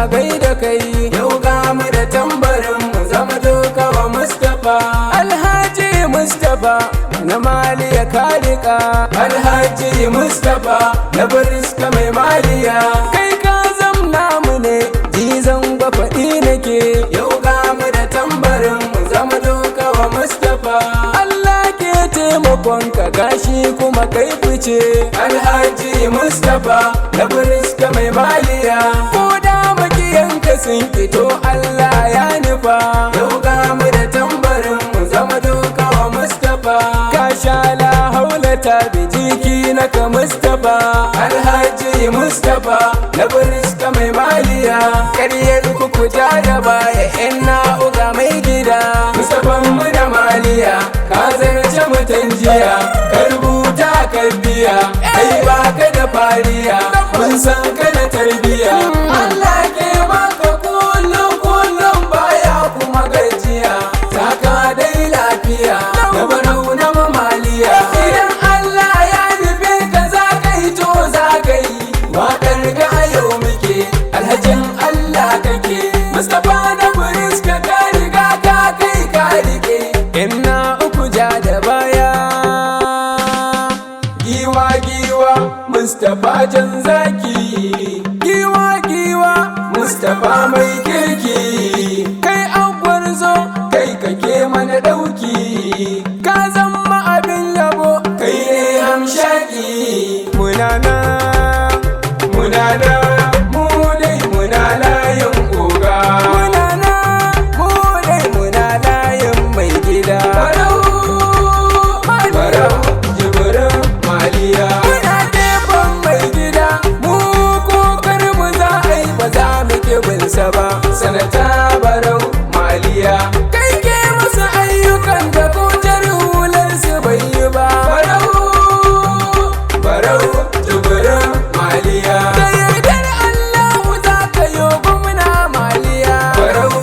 gaida kai, yau ga mu da tambarin mu zama doka wa Mustapha. Alhaji Mustapha na Maliya Karika, Alhaji Mustapha na Bariska mai Maliya. Kai ka zamna mu ne jizan gwafaɗi nake, yau ga mu da tambarin mu zama doka wa Mustapha. Allah ke taimakon ka gashi kuma kai fice, Alhaji Mustapha na Bariska mai Maliya. Ko da makiyanka sun fito Allah ya nufa, yau ga mu da tambarin mu zama doka wa Mustapha. Ka sha la haula ta bi jiki na ka Mustapha, Alhaji Mustapha na Bariska mai Maliya. Karyar ku ja da baya in na uga mai gida, Mustapha mu da Maliya ka zarce mutan jiya, ka rubuta ka biya, kai baka da fariya, mun san ka da tarbiya. Allah ke maka kullum kullum baya kuma gajiya, taka dai lafiya da barau na Maliya. Idan Allah ya nufe ka za ka yi to za ka yi, waƙar ga a yau muke alhajin Allah kake. Mustapha na Bariska ka riga ka kai ka rike, inna uku ja da baya. Giwa giwa Mustapha jan zaki, giwa giwa Mustapha mai kirki, kai an gwarzo kai kake mana ɗauki, ka zama abin yabo kai ne hamshaki. Munana munana mu dai muna layin oga, munana mu dai muna layin mai gida. Barau jibirin Maliya, muna gefen mai gida, mu kokar mu za a yi ba za mu kibinsa ba. Sanata Barau Maliya, kai ke musu ayyukan da kotar hular su bai yi ba. Barau jibirin Maliya, da yardar Allah za ka yi gwamna Maliya. Barau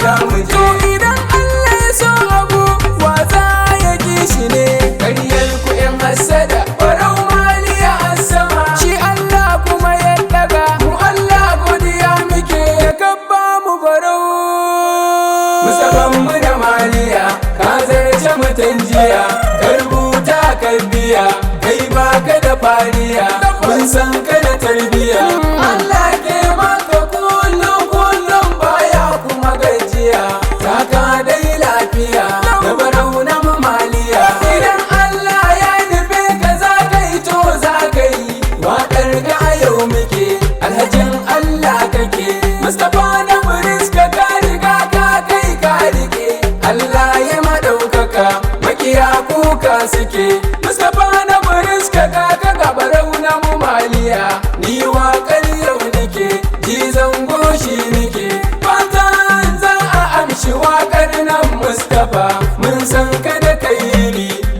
ya muje. To idan Allah ya so abu waza ya ki shi ne, ƙaryar ku yan hasada Barau Maliya a sama, shi Allah kuma ya daga mu Allah godiya muke da kabba mu Barau. Mustapha mu da Maliya ka zarce mutan jiya, ka rubuta ka biya, kai baka da fariya, mun san ka da tarbiya. Allah ke maka kullum kullum baya kuma gajiya, taka dai lafiya da barau na Maliya. Idan Allah ya nufe ka za ka yi to za ka yi, waƙar ga a yau muke alhajin Allah kake. Mustapha na Bariska ka riga ka kai ka rike, Allah ya maɗaukaka makiya kuka suke. Mustapha na Bariska ka ga barau na Maliya, ni waƙar yau nake jizan goshi nake, fatan za a amshi waƙar nan Mustapha. Mun san ka da kai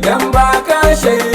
dan ba ka shaida.